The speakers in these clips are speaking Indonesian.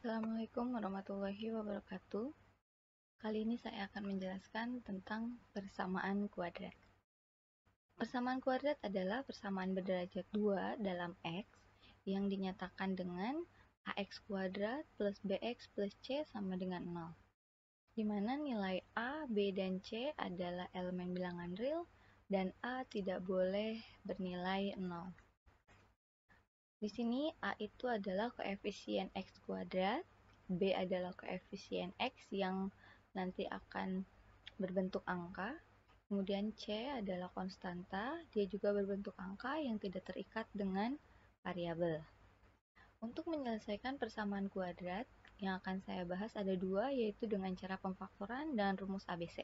Assalamualaikum warahmatullahi wabarakatuh. Kali ini saya akan menjelaskan tentang persamaan kuadrat. Persamaan kuadrat adalah persamaan berderajat 2 dalam X yang dinyatakan dengan AX kuadrat plus BX plus C sama dengan 0. Di mana nilai A, B, dan C adalah elemen bilangan real dan A tidak boleh bernilai 0. Di sini A itu adalah koefisien X kuadrat, B adalah koefisien X yang nanti akan berbentuk angka, kemudian C adalah konstanta, dia juga berbentuk angka yang tidak terikat dengan variabel. Untuk menyelesaikan persamaan kuadrat, yang akan saya bahas ada dua, yaitu dengan cara pemfaktoran dan rumus ABC.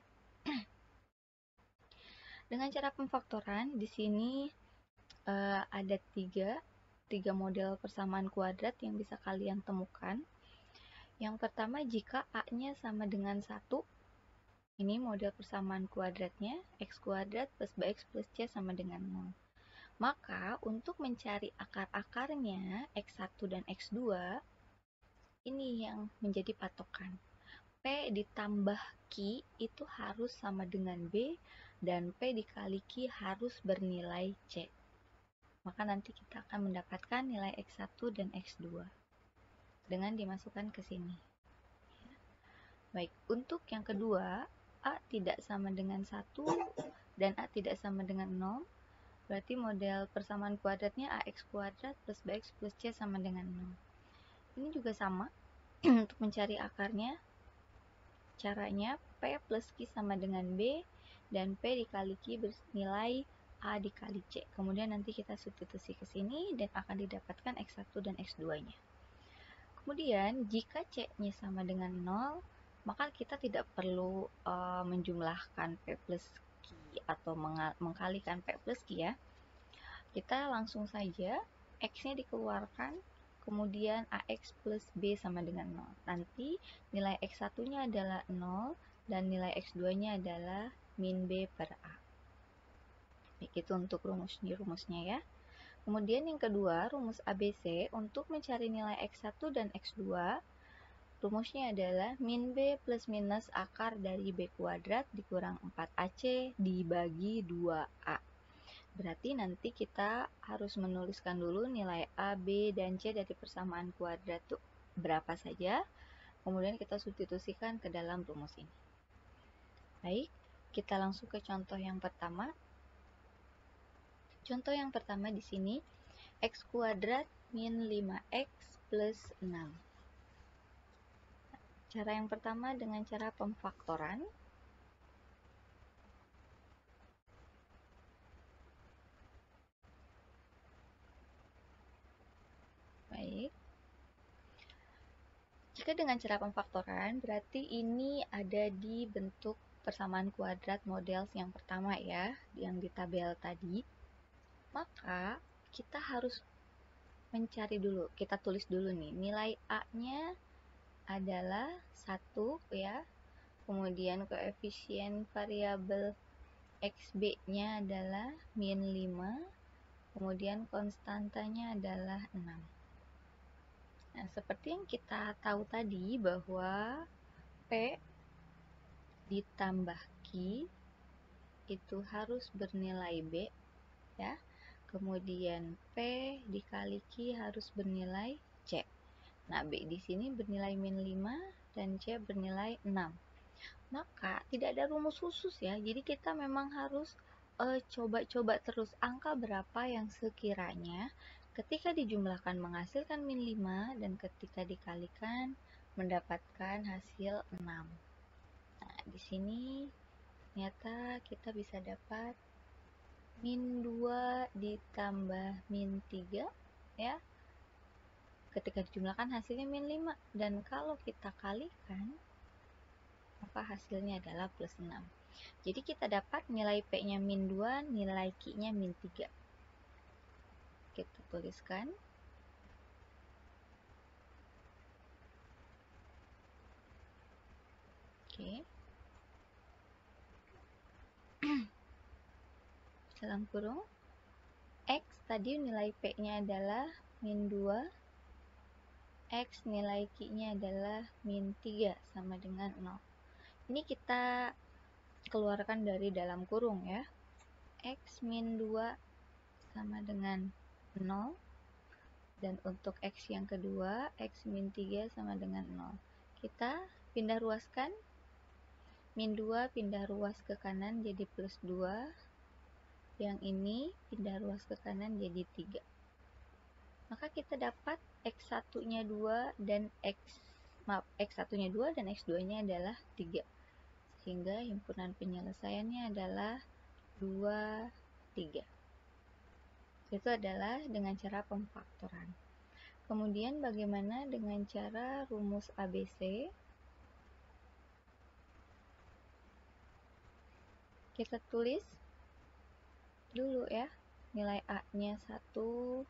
Dengan cara pemfaktoran, di sini ada tiga model persamaan kuadrat yang bisa kalian temukan. Yang pertama, jika A-nya sama dengan 1, ini model persamaan kuadratnya, X kuadrat plus BX plus C sama dengan 0. Maka, untuk mencari akar-akarnya, X1 dan X2, ini yang menjadi patokan. P ditambah Q itu harus sama dengan B, dan P dikali Q harus bernilai C. Maka nanti kita akan mendapatkan nilai X1 dan X2 dengan dimasukkan ke sini. Baik, untuk yang kedua, A tidak sama dengan 1 dan A tidak sama dengan 0. Berarti model persamaan kuadratnya AX kuadrat plus BX plus C sama dengan 0. Ini juga sama. Untuk mencari akarnya, caranya P plus Q sama dengan B dan P dikali Q bernilai A dikali C. Kemudian nanti kita substitusi ke sini dan akan didapatkan X1 dan X2-nya. Kemudian, jika C-nya sama dengan 0, maka kita tidak perlu menjumlahkan P plus Q atau mengkalikan P plus Q ya. Kita langsung saja X-nya dikeluarkan, kemudian AX plus B sama dengan 0. Nanti nilai X1-nya adalah 0 dan nilai X2-nya adalah min B per A. Itu untuk rumusnya ya. Kemudian yang kedua, rumus ABC untuk mencari nilai X1 dan X2, rumusnya adalah min B plus minus akar dari B kuadrat dikurang 4AC dibagi 2A. Berarti nanti kita harus menuliskan dulu nilai A, B, dan C dari persamaan kuadrat itu berapa saja. Kemudian kita substitusikan ke dalam rumus ini. Baik, kita langsung ke contoh yang pertama. Contoh yang pertama di sini, X kuadrat min 5X plus 6. Cara yang pertama dengan cara pemfaktoran. Baik. Jika dengan cara pemfaktoran, berarti ini ada di bentuk persamaan kuadrat model yang pertama ya, yang di tabel tadi. Maka kita harus mencari dulu, kita tulis dulu nih, nilai A-nya adalah 1 ya, kemudian koefisien variabel XB-nya adalah min 5, kemudian konstantanya adalah 6. Nah, seperti yang kita tahu tadi bahwa P ditambah Q itu harus bernilai B ya. Kemudian P dikali Q harus bernilai C. Nah, B di sini bernilai min 5 dan C bernilai 6. Maka tidak ada rumus khusus ya. Jadi kita memang harus coba-coba terus angka berapa yang sekiranya ketika dijumlahkan menghasilkan min 5 dan ketika dikalikan mendapatkan hasil 6. Nah, di sini ternyata kita bisa dapat min 2 ditambah min 3 ya. Ketika dijumlahkan hasilnya min 5 dan kalau kita kalikan maka hasilnya adalah plus 6. Jadi kita dapat nilai P-nya min 2, nilai Q-nya min 3. Kita tuliskan. Oke. Dalam kurung X tadi nilai P-nya adalah min 2 X nilai Q-nya adalah min 3 sama dengan 0. Ini kita keluarkan dari dalam kurung ya. X min 2 sama dengan 0. Dan untuk X yang kedua, X min 3 sama dengan 0. Kita pindah ruaskan. Min 2 pindah ruas ke kanan jadi plus 2. Yang ini pindah ruas ke kanan jadi 3. Maka kita dapat X1-nya 2 dan X1-nya 2 dan X2-nya adalah 3. Sehingga himpunan penyelesaiannya adalah 2, 3. Itu adalah dengan cara pemfaktoran. Kemudian bagaimana dengan cara rumus ABC? Kita tulis dulu ya. Nilai A-nya 1,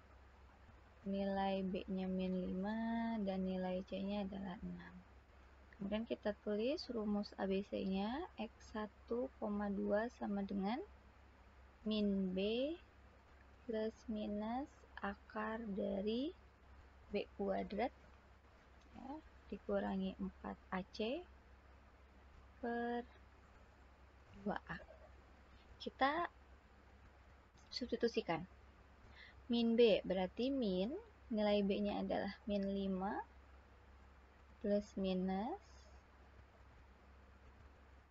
nilai B-nya min 5, dan nilai C-nya adalah 6. Kemudian kita tulis rumus ABC-nya X1, 2 sama dengan min B plus minus akar dari B kuadrat ya, dikurangi 4AC per 2A. Kita substitusikan. Min B berarti min, nilai B-nya adalah min 5 plus minus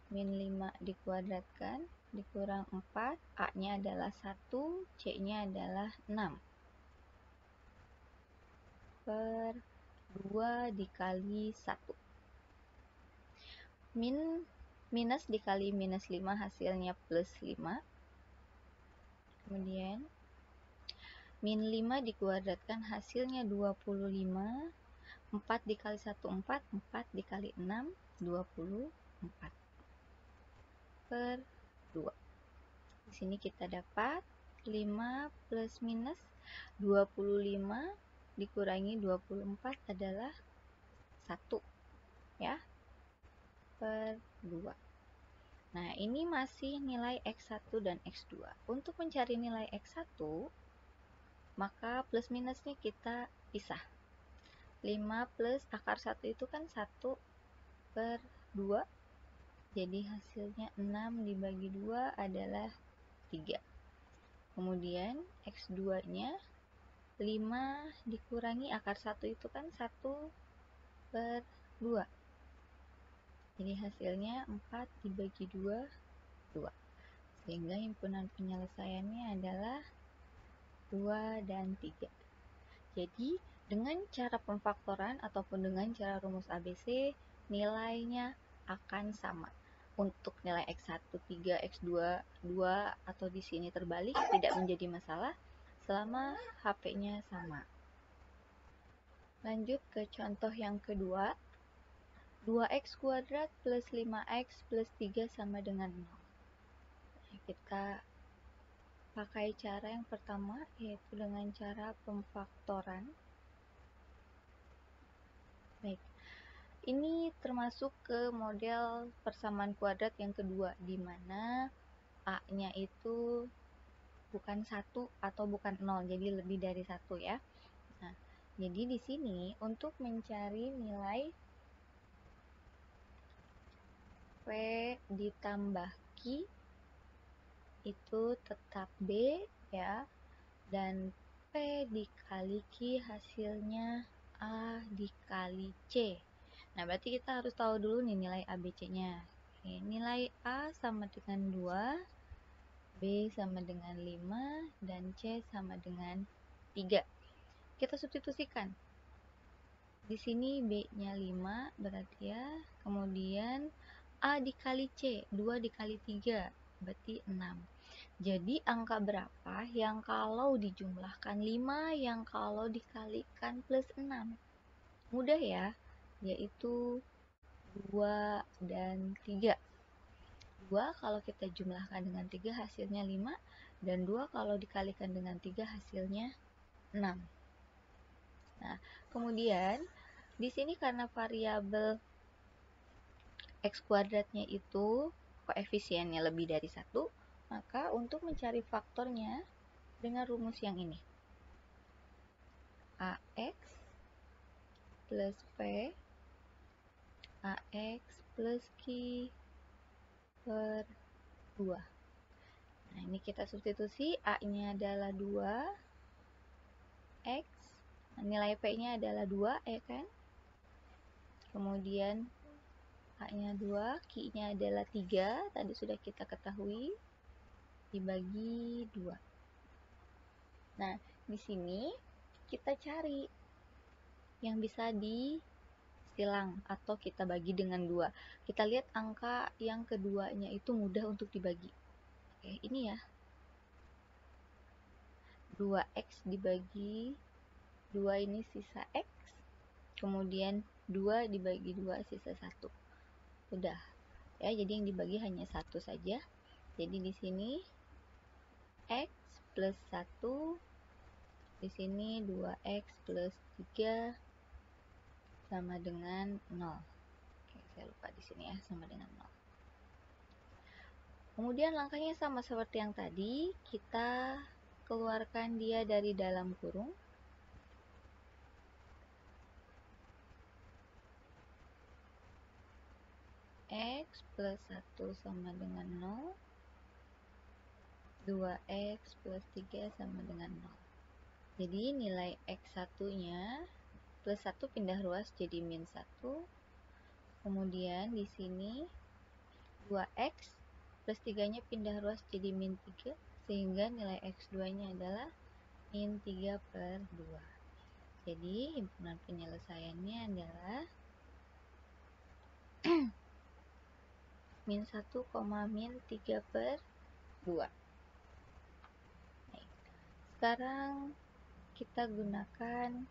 min 5 dikuadratkan dikurang 4, A-nya adalah 1, C-nya adalah 6 per 2 dikali 1. Minus dikali minus 5 hasilnya plus 5. Kemudian min 5 dikuadratkan hasilnya 25. 4 dikali 1, 4. 4 dikali 6, 24 per 2. Di sini kita dapat 5 plus minus 25 dikurangi 24 adalah 1 ya, per 2. Nah, ini masih nilai X1 dan X2. Untuk mencari nilai X1, maka plus minusnya kita pisah. 5 plus akar 1 itu kan 1 per 2. Jadi hasilnya 6 dibagi 2 adalah 3. Kemudian X2-nya 5 dikurangi akar 1 itu kan 1 per 2. Jadi hasilnya 4 dibagi 2, 2. Sehingga himpunan penyelesaiannya adalah 2 dan 3. Jadi dengan cara pemfaktoran ataupun dengan cara rumus ABC, nilainya akan sama. Untuk nilai X1 3, X2 2, atau di sini terbalik tidak menjadi masalah selama HP-nya sama. Lanjut ke contoh yang kedua. 2x kuadrat plus 5x plus 3 sama dengan 0. Kita pakai cara yang pertama, yaitu dengan cara pemfaktoran. Baik, ini termasuk ke model persamaan kuadrat yang kedua, di mana A-nya itu bukan 1 atau bukan 0, jadi lebih dari 1 ya. Nah, jadi di sini untuk mencari nilai P ditambah Q itu tetap B ya, dan P dikali Q hasilnya A dikali C. Nah, berarti kita harus tahu dulu nih nilai ABC-nya. Nilai A sama dengan 2, B sama dengan 5, dan C sama dengan 3. Kita substitusikan. Di sini B-nya 5 berarti ya, kemudian A dikali C, 2 dikali 3, berarti 6. Jadi angka berapa yang kalau dijumlahkan 5, yang kalau dikalikan plus 6? Mudah ya, yaitu 2 dan 3. 2 kalau kita jumlahkan dengan 3 hasilnya 5, dan 2 kalau dikalikan dengan 3 hasilnya 6. Nah, kemudian di sini karena variabel X kuadratnya itu koefisiennya lebih dari 1, maka untuk mencari faktornya dengan rumus yang ini. AX plus P AX plus Q per 2. Nah, ini kita substitusi, A-nya adalah 2, X, nilai P-nya adalah 2, ya kan? Kemudian A-nya 2, Q-nya adalah 3, tadi sudah kita ketahui, dibagi 2. Nah, di sini kita cari yang bisa disilang atau kita bagi dengan 2. Kita lihat angka yang keduanya itu mudah untuk dibagi. Oke, ini ya. 2X dibagi 2 ini sisa X. Kemudian 2 dibagi 2 sisa 1. Udah. Ya, jadi yang dibagi hanya 1 saja. Jadi di sini X plus 1, di sini 2X plus 3 sama dengan 0. Oke, saya lupa di sini ya, sama dengan 0. Kemudian langkahnya sama seperti yang tadi, kita keluarkan dia dari dalam kurung. X plus 1 sama dengan 0. 2X plus 3 sama dengan 0. Jadi nilai X1-nya plus 1 pindah ruas jadi min 1. Kemudian di sini 2X plus 3-nya pindah ruas jadi min 3. Sehingga nilai X2-nya adalah min 3 per 2. Jadi himpunan penyelesaiannya adalah min 1, min 3 per 2. Sekarang kita gunakan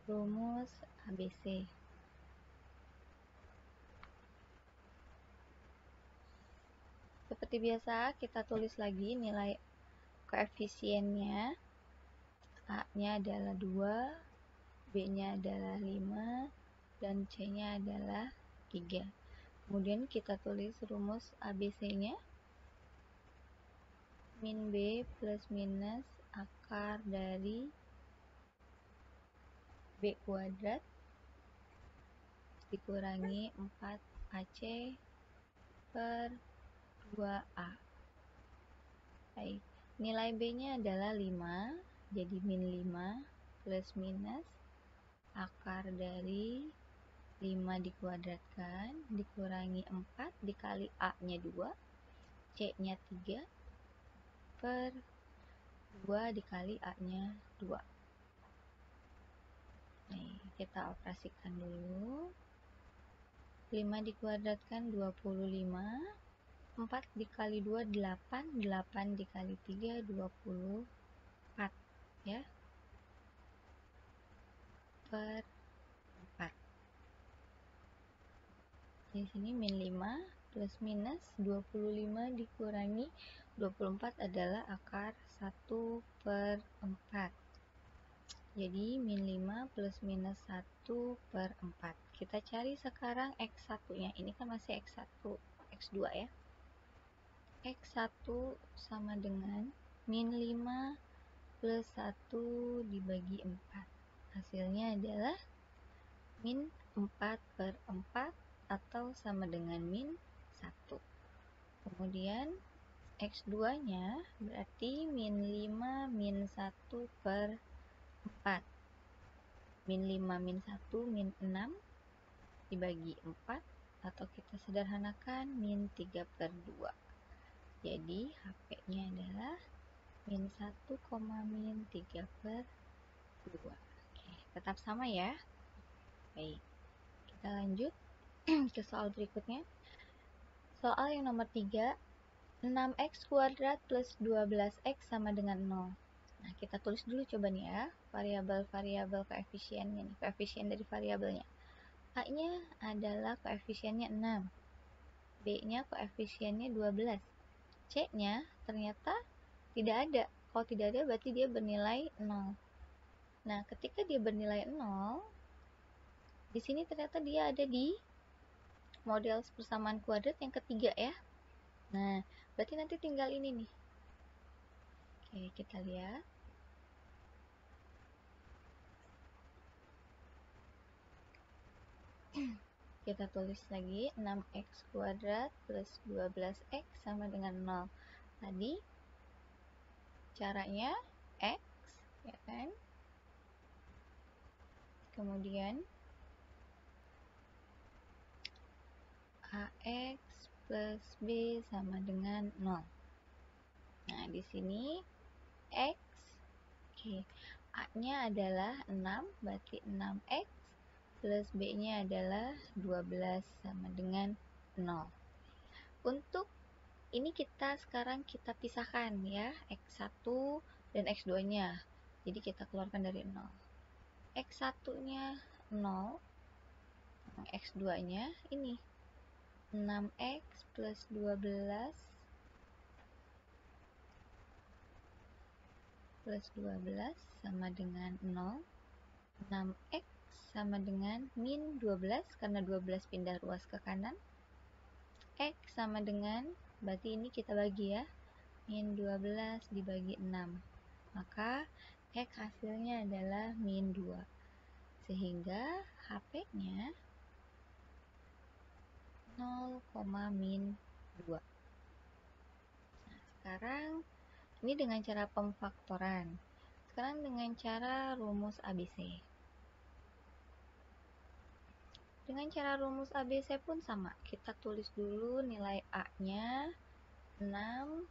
rumus ABC. Seperti biasa, kita tulis lagi nilai koefisiennya. A-nya adalah 2, B-nya adalah 5, dan C-nya adalah 3. Kemudian kita tulis rumus ABC-nya. Min B plus minus akar dari B kuadrat dikurangi 4AC per 2A. Baik, nilai B-nya adalah 5, jadi min 5 plus minus akar dari 5 dikuadratkan dikurangi 4 dikali A-nya 2, C-nya 3 per 2 dikali A-nya 2. Nih, kita operasikan dulu. 5 dikuadratkan 25, 4 dikali 2 8, 8 dikali 3 24 ya. Per 4. Di sini min 5 plus minus 25 dikurangi 24 adalah akar 1 per 4. Jadi min 5 plus minus 1 per 4. Kita cari sekarang X1-nya. Ini kan masih X1, X2 ya. X1 sama dengan min 5 plus 1 dibagi 4. Hasilnya adalah min 4 per 4 atau sama dengan min 1. Kemudian X2-nya berarti min 5 min 1 per 4. Min 5 min 1 min 6 dibagi 4 atau kita sederhanakan min 3 per 2. Jadi HP-nya adalah min 1, min 3 per 2. Oke, tetap sama ya. Baik, kita lanjut ke soal berikutnya. Soal yang nomor 3, 6x kuadrat plus 12x sama dengan 0. Nah, kita tulis dulu coba nih ya, variabel-variabel koefisiennya nih, koefisien dari variabelnya. A-nya adalah koefisiennya 6, B-nya koefisiennya 12, C-nya ternyata tidak ada. Kalau tidak ada berarti dia bernilai 0. Nah, ketika dia bernilai 0, di sini ternyata dia ada di model persamaan kuadrat yang ketiga ya. Nah, berarti nanti tinggal ini nih. Oke, kita lihat. Kita tulis lagi 6x kuadrat plus 12x sama dengan 0. Tadi caranya x, ya kan? Kemudian ax plus b sama dengan 0. Nah, di sini x, oke, a-nya adalah 6, berarti 6x, plus b-nya adalah 12 sama dengan 0. Untuk ini sekarang kita pisahkan ya, x1 dan x2-nya. Jadi kita keluarkan dari 0. x1-nya 0, x2-nya ini 6x plus 12 sama dengan 0. 6x sama dengan min 12 karena 12 pindah ruas ke kanan. X sama dengan, berarti ini kita bagi ya, min 12 dibagi 6. Maka X hasilnya adalah min 2. Sehingga HP-nya 0, min 2. Nah, sekarang ini dengan cara pemfaktoran. Sekarang dengan cara rumus ABC. Dengan cara rumus ABC pun sama. Kita tulis dulu nilai A-nya 6,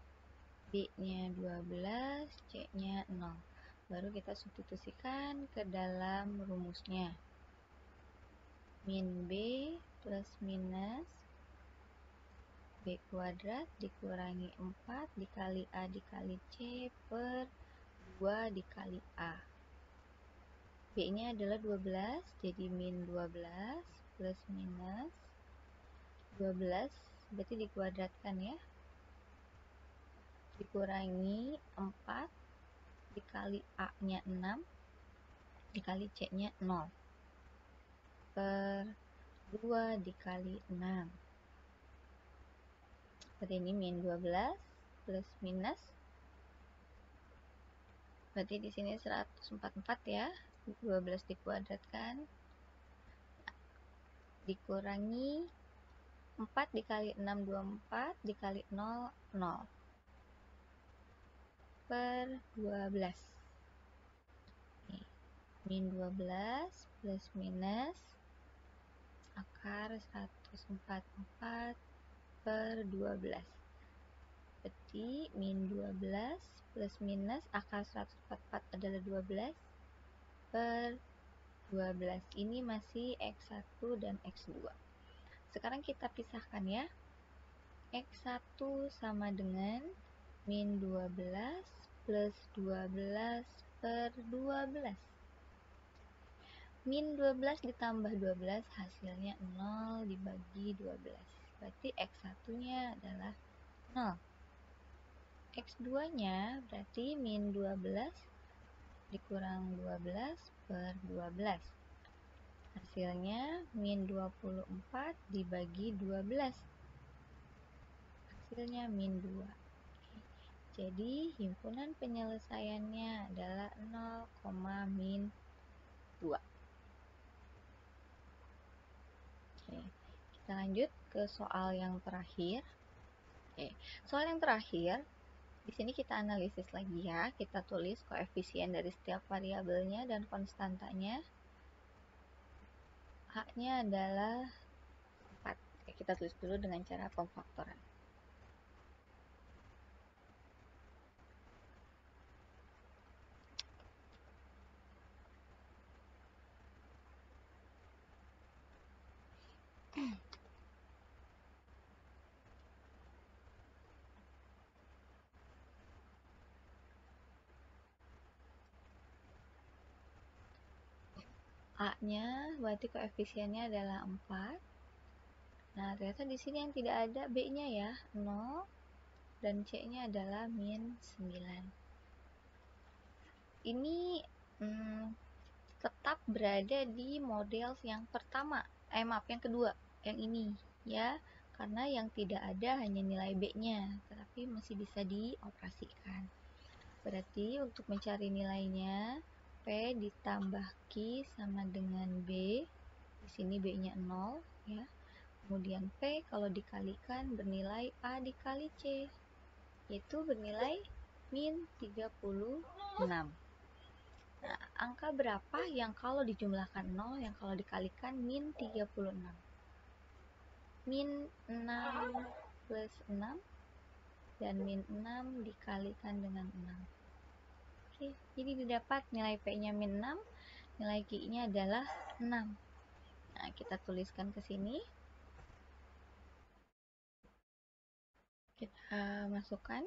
B-nya 12, C-nya 0. Baru kita substitusikan ke dalam rumusnya. Min B plus minus B kuadrat dikurangi 4 dikali A dikali C per 2 dikali A. B-nya adalah 12, jadi min 12 plus minus 12, berarti dikuadratkan ya. Dikurangi 4 dikali A-nya 6 dikali C-nya 0 per 2 dikali 6. Berarti ini min 12 plus minus, berarti di sini 144 ya, 12 dikuadratkan dikurangi 4 dikali 6 24 dikali 0 0 per 12. Min 12 plus minus akar 144 per 12. Berarti min 12 plus minus akar 144 adalah 12 per 12. Ini masih X1 dan X2. Sekarang kita pisahkan ya. X1 sama dengan min 12 plus 12 per 12. Min 12 ditambah 12 hasilnya 0 dibagi 12. Berarti X1-nya adalah 0. X2-nya berarti min 12 dikurang 12 per 12. Hasilnya min 24 dibagi 12. Hasilnya min 2. Jadi himpunan penyelesaiannya adalah 0, min 2. Oke, kita lanjut ke soal yang terakhir. Oke, soal yang terakhir, di sini kita analisis lagi ya. Kita tulis koefisien dari setiap variabelnya dan konstantanya. H-nya adalah 4. Oke, kita tulis dulu dengan cara pemfaktoran. A-nya berarti koefisiennya adalah 4. Nah, ternyata di sini yang tidak ada B-nya ya, 0 dan C-nya adalah min 9. Ini tetap berada di model yang pertama, yang kedua, yang ini ya, karena yang tidak ada hanya nilai B-nya, tetapi masih bisa dioperasikan. Berarti untuk mencari nilainya, P ditambah Q sama dengan B. Di sini B-nya 0 ya. Kemudian P kalau dikalikan bernilai A dikali C, yaitu bernilai min 36. Nah, angka berapa yang kalau dijumlahkan 0, yang kalau dikalikan min 36? Min 6 plus 6 dan min 6 dikalikan dengan 6. Oke, jadi didapat nilai P-nya min 6, nilai Q-nya adalah 6. Nah, kita tuliskan ke sini. Kita masukkan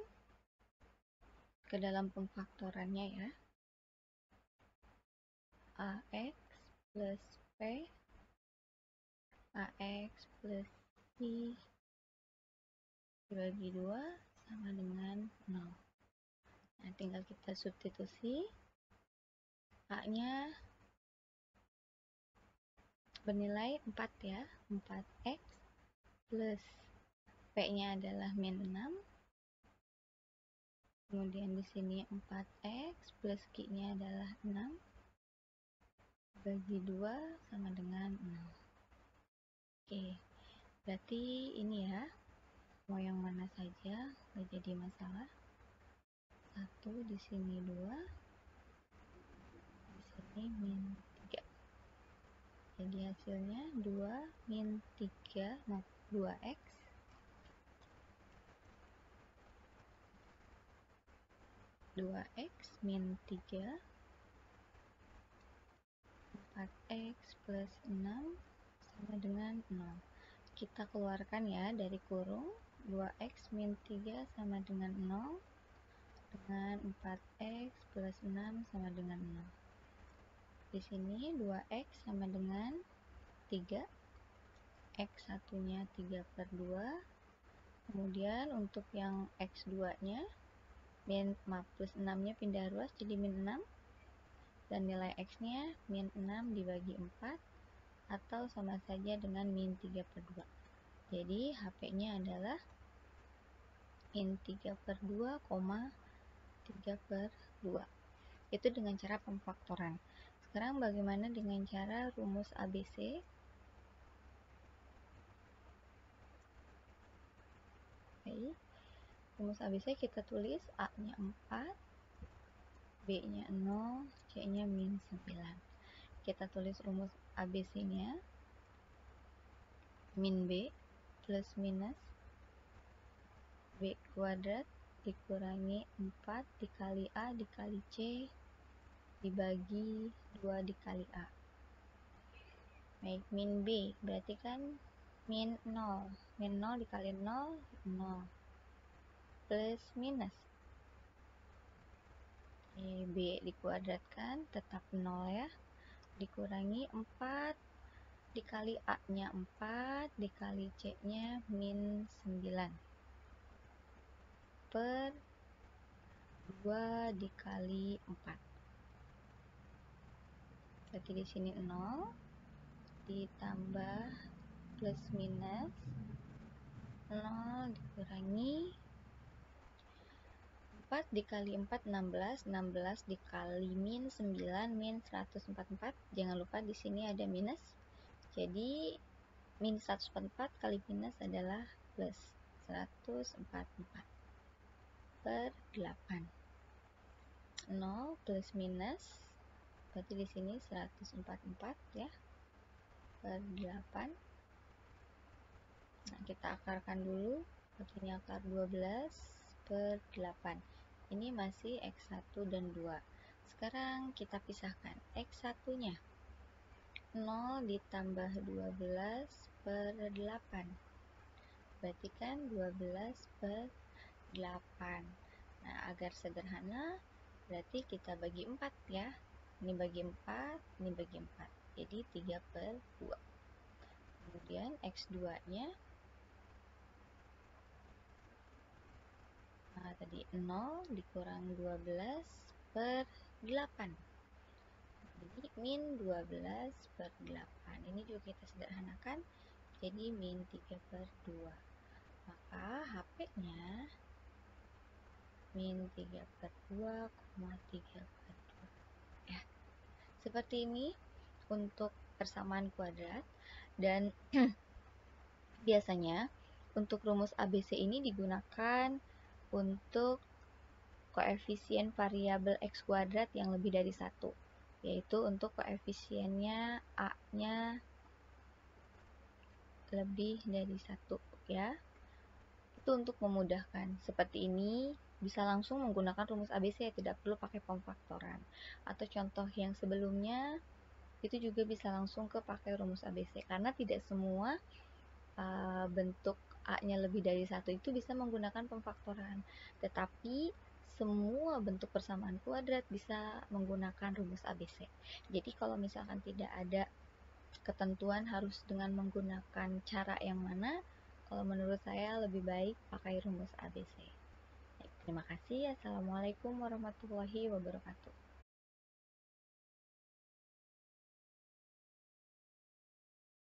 ke dalam pemfaktorannya ya. AX plus P, AX plus I dibagi 2 sama dengan 0. Nah, tinggal kita substitusi. A-nya bernilai 4 ya, 4X plus P-nya adalah min 6. Kemudian di sini 4X plus Q-nya adalah 6. Bagi 2 sama dengan 0. Oke, berarti ini ya, mau yang mana saja, nggak jadi masalah. 1, di sini 2, di sini min 3. Jadi hasilnya 2 min 3, nah 2X. 2X min 3, 4X plus 6 sama dengan 0. Kita keluarkan ya dari kurung. 2X min 3 sama dengan 0, dengan 4X plus 6 sama dengan 0. Di sini 2X sama dengan 3, X satunya 3 per 2. Kemudian untuk yang X2 nya plus 6 nya pindah ruas jadi min 6, dan nilai X nya min 6 dibagi 4 atau sama saja dengan min 3 per 2. Jadi HP nya adalah min 3 per 2, 3 per 2. Itu dengan cara pemfaktoran. Sekarang bagaimana dengan cara rumus ABC? Oke. Rumus ABC kita tulis A-nya 4, B-nya 0, C-nya min 9. Kita tulis rumus ABC-nya. Min B plus minus B kuadrat dikurangi 4 dikali A dikali C dibagi 2 dikali A. Baik, min B berarti kan min 0. Min 0 dikali 0, 0. Plus minus. B dikuadratkan tetap 0 ya. Dikurangi 4 dikali A-nya 4 dikali C-nya min 9 per 2 dikali 4. Berarti di sini 0 ditambah plus minus 0 dikurangi 4 dikali 4 16, 16 dikali min 9 min 144. Jangan lupa di sini ada minus. Jadi min 144 kali minus adalah plus 144 per 8. 0 plus minus berarti di sini 144 ya per 8. Nah, kita akarkan dulu. Berarti ini akar 12 per 8. Ini masih X1 dan 2. Sekarang kita pisahkan. X1 nya 0 ditambah 12 per 8. Berarti kan 12 per 8. Nah, agar sederhana berarti kita bagi 4 ya. Ini bagi 4, ini bagi 4. Jadi 3 per 2. Kemudian X2 nya tadi 0 dikurang 12 per 8. Jadi min 12 per 8. Ini juga kita sederhanakan. Jadi min 3 per 2. Maka HP-nya min 3 per 2, 3 per 2. Ya. Seperti ini untuk persamaan kuadrat, dan biasanya untuk rumus ABC ini digunakan untuk koefisien variabel X kuadrat yang lebih dari 1, yaitu untuk koefisiennya A-nya lebih dari 1 ya. Itu untuk memudahkan. Seperti ini bisa langsung menggunakan rumus ABC, tidak perlu pakai pemfaktoran. Atau contoh yang sebelumnya itu juga bisa langsung ke pakai rumus ABC, karena tidak semua bentuk A-nya lebih dari 1 itu bisa menggunakan pemfaktoran. Tetapi semua bentuk persamaan kuadrat bisa menggunakan rumus ABC. Jadi kalau misalkan tidak ada ketentuan harus dengan menggunakan cara yang mana, kalau menurut saya lebih baik pakai rumus ABC. Terima kasih. Assalamualaikum warahmatullahi wabarakatuh.